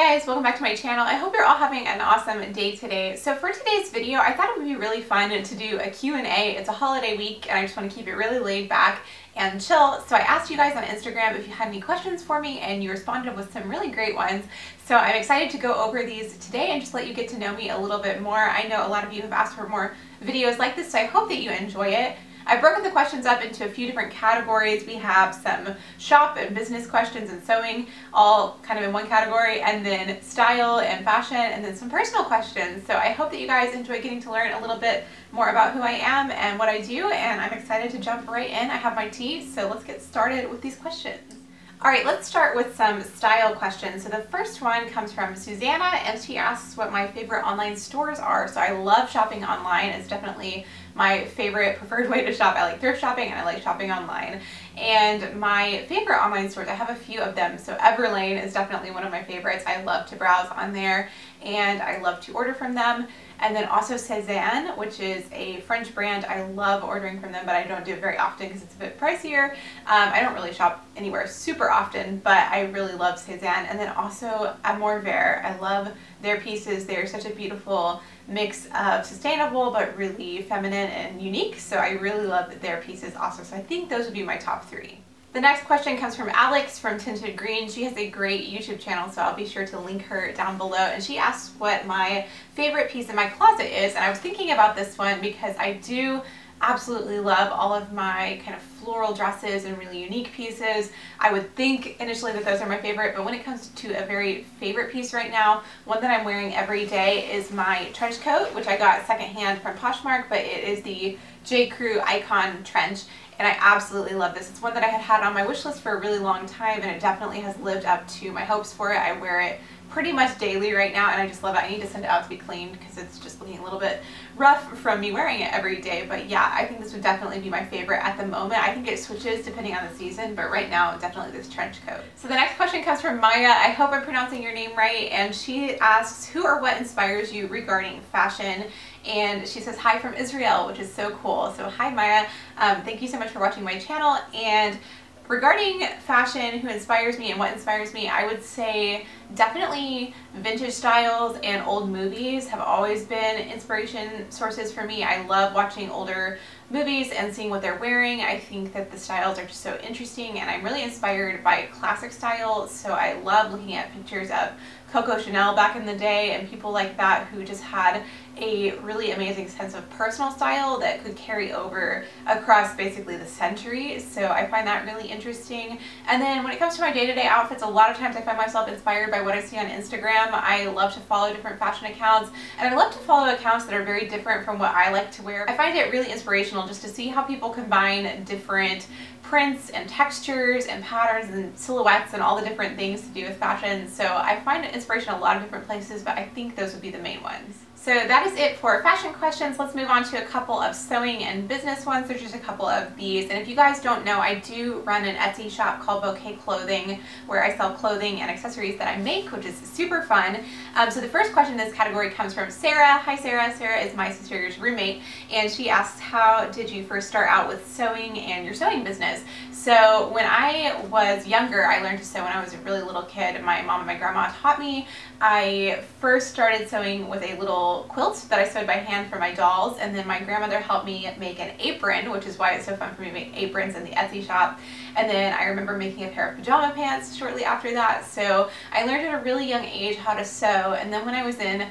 guys, welcome back to my channel. I hope you're all having an awesome day today. So for today's video, I thought it would be really fun to do a Q&A. It's a holiday week and I just want to keep it really laid back and chill. So I asked you guys on Instagram if you had any questions for me and you responded with some really great ones. So I'm excited to go over these today and just let you get to know me a little bit more. I know a lot of you have asked for more videos like this, so I hope that you enjoy it. I've broken the questions up into a few different categories. We have some shop and business questions and sewing, all kind of in one category, and then style and fashion, and then some personal questions. So I hope that you guys enjoy getting to learn a little bit more about who I am and what I do, and I'm excited to jump right in. I have my tea, so let's get started with these questions. All right, let's start with some style questions. So the first one comes from Susanna, and she asks what my favorite online stores are. So I love shopping online. It's definitely my favorite preferred way to shop. I like thrift shopping and I like shopping online. And my favorite online stores, I have a few of them. So Everlane is definitely one of my favorites. I love to browse on there and I love to order from them. And then also Cézanne, which is a French brand. I love ordering from them, but I don't do it very often because it's a bit pricier. I don't really shop anywhere super often, but I really love Cézanne. And then also Amour Vert. I love their pieces. They're such a beautiful mix of sustainable but really feminine and unique. So I really love their pieces also. So I think those would be my top three. The next question comes from Alex from Tinted Green. She has a great YouTube channel, so I'll be sure to link her down below. And she asks what my favorite piece in my closet is. And I was thinking about this one because I do absolutely love all of my kind of floral dresses and really unique pieces. I would think initially that those are my favorite, but when it comes to a very favorite piece right now, one that I'm wearing every day is my trench coat, which I got secondhand from Poshmark, but it is the J. Crew Icon trench. And I absolutely love this. It's one that I had had on my wish list for a really long time, and it definitely has lived up to my hopes for it. I wear it pretty much daily right now, and I just love it. I need to send it out to be cleaned because it's just looking a little bit rough from me wearing it every day. But yeah, I think this would definitely be my favorite at the moment. I think it switches depending on the season, but right now, definitely this trench coat. So the next question comes from Maya. I hope I'm pronouncing your name right. And she asks, who or what inspires you regarding fashion? And she says hi from Israel, which is so cool. So hi Maya, thank you so much for watching my channel. And regarding fashion, who inspires me and what inspires me, I would say definitely vintage styles and old movies have always been inspiration sources for me. I love watching older movies and seeing what they're wearing. I think that the styles are just so interesting, and I'm really inspired by classic style. So I love looking at pictures of Coco Chanel back in the day and people like that who just had a really amazing sense of personal style that could carry over across basically the centuries. So I find that really interesting. And then when it comes to my day-to-day outfits, a lot of times I find myself inspired by what I see on Instagram. I love to follow different fashion accounts, and I love to follow accounts that are very different from what I like to wear. I find it really inspirational just to see how people combine different prints and textures and patterns and silhouettes and all the different things to do with fashion. So I find inspiration a lot of different places, but I think those would be the main ones. So that is it for fashion questions. Let's move on to a couple of sewing and business ones. There's just a couple of these. And if you guys don't know, I do run an Etsy shop called Bouquet Clothing, where I sell clothing and accessories that I make, which is super fun. So the first question in this category comes from Sarah. Hi Sarah. Sarah is my sister's roommate, and she asks, how did you first start out with sewing and your sewing business? So when I was younger, I learned to sew when I was a really little kid. My mom and my grandma taught me. I first started sewing with a little quilt that I sewed by hand for my dolls, and then my grandmother helped me make an apron, which is why it's so fun for me to make aprons in the Etsy shop. And then I remember making a pair of pajama pants shortly after that. So I learned at a really young age how to sew, and then when I was in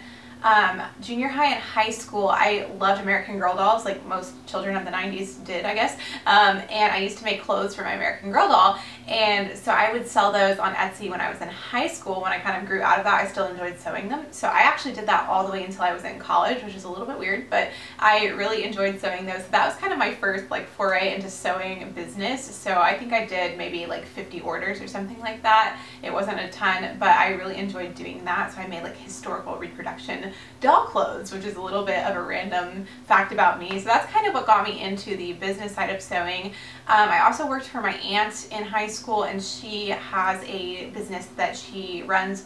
junior high and high school, I loved American Girl dolls, like most children of the 90s did, I guess. And I used to make clothes for my American Girl doll, and so I would sell those on Etsy when I was in high school. When I kind of grew out of that, I still enjoyed sewing them. So I actually did that all the way until I was in college, which is a little bit weird, but I really enjoyed sewing those. So that was kind of my first like foray into sewing business. So I think I did maybe like 50 orders or something like that. It wasn't a ton, but I really enjoyed doing that. So I made like historical reproduction in doll clothes, which is a little bit of a random fact about me. So that's kind of what got me into the business side of sewing. I also worked for my aunt in high school, and she has a business that she runs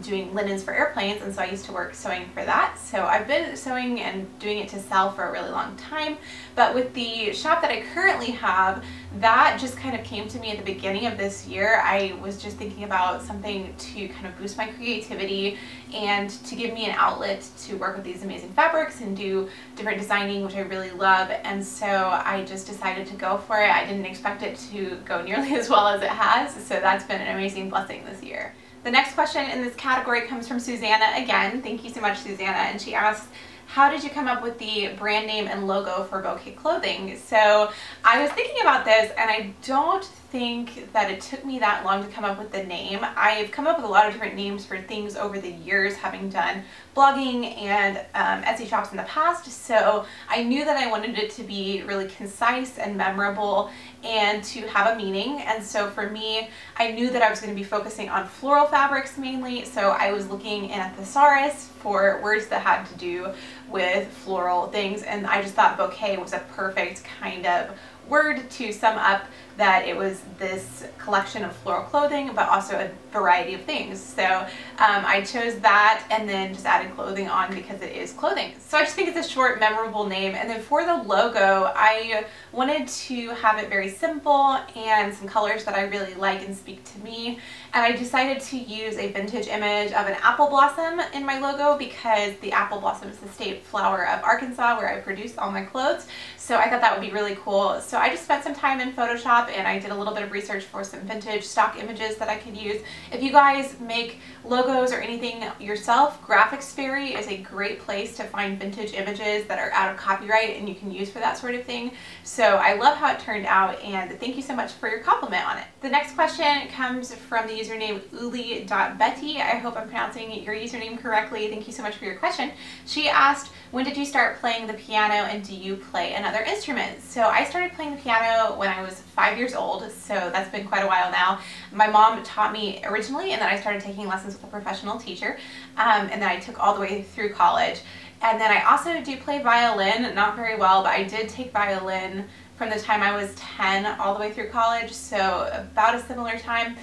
doing linens for airplanes, and so I used to work sewing for that. So I've been sewing and doing it to sell for a really long time. But with the shop that I currently have, that just kind of came to me at the beginning of this year. I was just thinking about something to kind of boost my creativity and to give me an outlet to work with these amazing fabrics and do different designing, which I really love. And so I just decided to go for it. I didn't expect it to go nearly as well as it has, so that's been an amazing blessing this year. The next question in this category comes from Susanna again. Thank you so much, Susanna. And she asks, how did you come up with the brand name and logo for Bouquet Clothing? So I was thinking about this, and I don't think that it took me that long to come up with the name. I've come up with a lot of different names for things over the years, having done blogging and Etsy shops in the past, so I knew that I wanted it to be really concise and memorable and to have a meaning. And so for me, I knew that I was going to be focusing on floral fabrics mainly, so I was looking in a thesaurus for words that had to do with floral things, and I just thought bouquet was a perfect kind of word to sum up that it was this collection of floral clothing, but also a variety of things. So I chose that and then just added clothing on because it is clothing. So I just think it's a short, memorable name. And then for the logo, I wanted to have it very simple and some colors that I really like and speak to me. And I decided to use a vintage image of an apple blossom in my logo because the apple blossom is the state flower of Arkansas, where I produce all my clothes. So I thought that would be really cool. So I just spent some time in Photoshop and I did a little bit of research for some vintage stock images that I could use. If you guys make logos or anything yourself, Graphics Fairy is a great place to find vintage images that are out of copyright and you can use for that sort of thing. So I love how it turned out, and thank you so much for your compliment on it. The next question comes from the username uli.betty. I hope I'm pronouncing your username correctly. Thank you so much for your question. She asked, when did you start playing the piano and do you play another instrument? So I started playing the piano when I was 5 years old, so that's been quite a while now. My mom taught me originally, and then I started taking lessons with a professional teacher, and then I took all the way through college. And then I also do play violin, not very well, but I did take violin from the time I was 10 all the way through college, so about a similar time,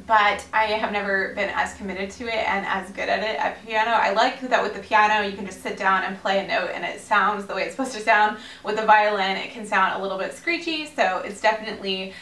but I have never been as committed to it and as good at it at piano. I like that with the piano you can just sit down and play a note and it sounds the way it's supposed to sound. With the violin it can sound a little bit screechy, so it's definitely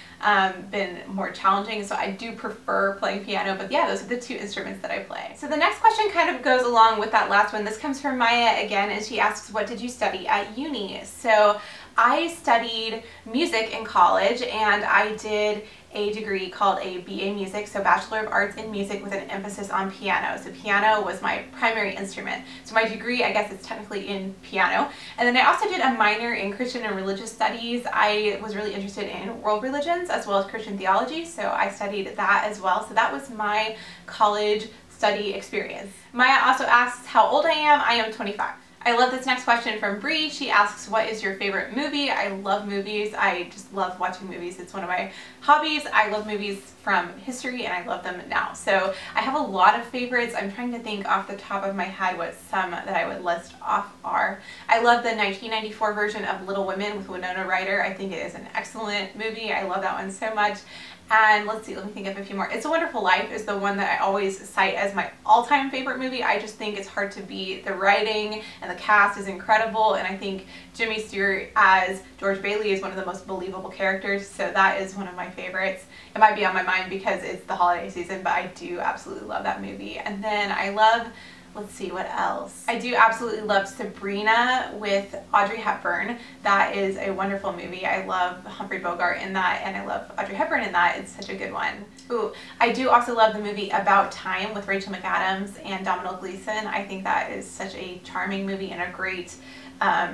been more challenging, so I do prefer playing piano. But yeah, those are the two instruments that I play. So the next question kind of goes along with that last one. This comes from Maya again, and she asks, what did you study at uni? So I studied music in college, and I did a degree called a BA Music, so Bachelor of Arts in Music with an emphasis on piano. So piano was my primary instrument. So my degree, I guess, is technically in piano. And then I also did a minor in Christian and Religious Studies. I was really interested in world religions as well as Christian theology, so I studied that as well. So that was my college study experience. Maya also asks how old I am. I am 25. I love this next question from Bree. She asks, what is your favorite movie? I love movies. I just love watching movies. It's one of my hobbies. I love movies from history and I love them now. So I have a lot of favorites. I'm trying to think off the top of my head what some that I would list off are. I love the 1994 version of Little Women with Winona Ryder. I think it is an excellent movie. I love that one so much. And let's see, let me think of a few more. It's a Wonderful Life is the one that I always cite as my all-time favorite movie. I just think it's hard to beat. The writing and the cast is incredible, and I think Jimmy Stewart as George Bailey is one of the most believable characters, so that is one of my favorites. It might be on my mind because it's the holiday season, but I do absolutely love that movie. And then I love, let's see, what else? I do absolutely love Sabrina with Audrey Hepburn. That is a wonderful movie. I love Humphrey Bogart in that, and I love Audrey Hepburn in that. It's such a good one. Ooh, I do also love the movie About Time with Rachel McAdams and Domhnall Gleeson. I think that is such a charming movie and a great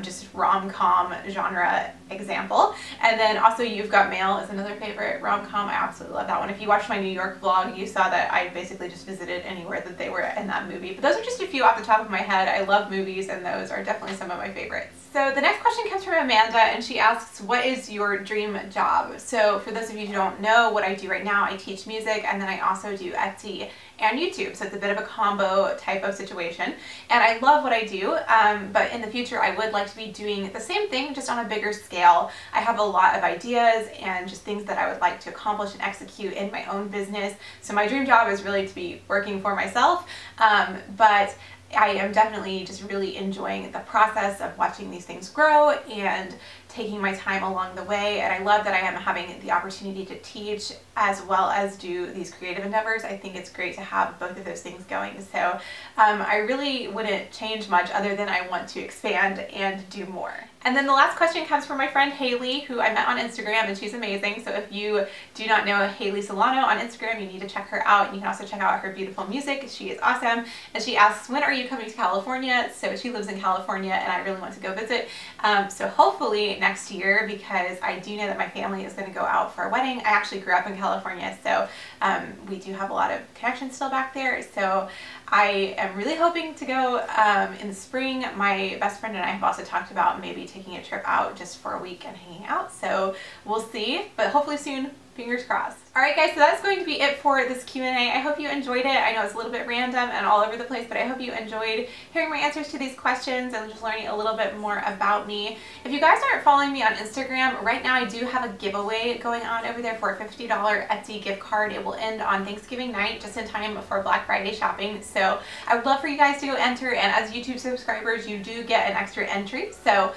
just rom-com genre example. And then also You've Got Mail is another favorite rom-com. I absolutely love that one. If you watched my New York vlog, you saw that I basically just visited anywhere that they were in that movie. But those are just a few off the top of my head. I love movies, and those are definitely some of my favorites. So the next question comes from Amanda, and she asks, what is your dream job? So for those of you who don't know what I do right now, I teach music, and then I also do Etsy and YouTube. So it's a bit of a combo type of situation. And I love what I do, but in the future I would like to be doing the same thing, just on a bigger scale. I have a lot of ideas and just things that I would like to accomplish and execute in my own business. So my dream job is really to be working for myself, but I am definitely just really enjoying the process of watching these things grow and taking my time along the way. And I love that I am having the opportunity to teach as well as do these creative endeavors. I think it's great to have both of those things going. So I really wouldn't change much other than I want to expand and do more. And then the last question comes from my friend Haley, who I met on Instagram, and she's amazing. So if you do not know Haley Solano on Instagram, you need to check her out. You can also check out her beautiful music. She is awesome. And she asks, when are you coming to California? So she lives in California and I really want to go visit. So hopefully next year, because I do know that my family is going to go out for a wedding. I actually grew up in California, so we do have a lot of connections still back there. So I am really hoping to go in the spring. My best friend and I have also talked about maybe taking a trip out just for a week and hanging out. So we'll see, but hopefully soon. Fingers crossed. Alright guys, so that's going to be it for this Q&A. I hope you enjoyed it. I know it's a little bit random and all over the place, but I hope you enjoyed hearing my answers to these questions and just learning a little bit more about me. If you guys aren't following me on Instagram, right now I do have a giveaway going on over there for a $50 Etsy gift card. It will end on Thanksgiving night, just in time for Black Friday shopping. So I would love for you guys to go enter, and as YouTube subscribers, you do get an extra entry. So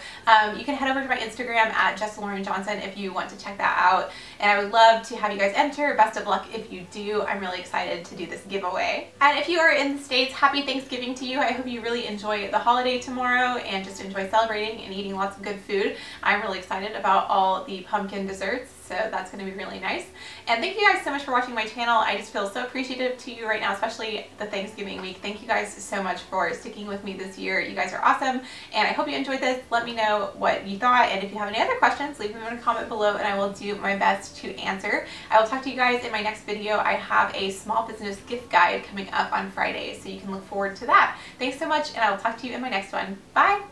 you can head over to my Instagram at JessLaurenJohnson if you want to check that out. And I would love to have you guys enter. Best of luck if you do. I'm really excited to do this giveaway. And if you are in the States, happy Thanksgiving to you. I hope you really enjoy the holiday tomorrow and just enjoy celebrating and eating lots of good food. I'm really excited about all the pumpkin desserts, so that's going to be really nice. And thank you guys so much for watching my channel. I just feel so appreciative to you right now, especially the Thanksgiving week. Thank you guys so much for sticking with me this year. You guys are awesome, and I hope you enjoyed this. Let me know what you thought, and if you have any other questions, leave them in a comment below and I will do my best to answer. I will talk to you guys in my next video. I have a small business gift guide coming up on Friday, so you can look forward to that. Thanks so much, and I will talk to you in my next one. Bye!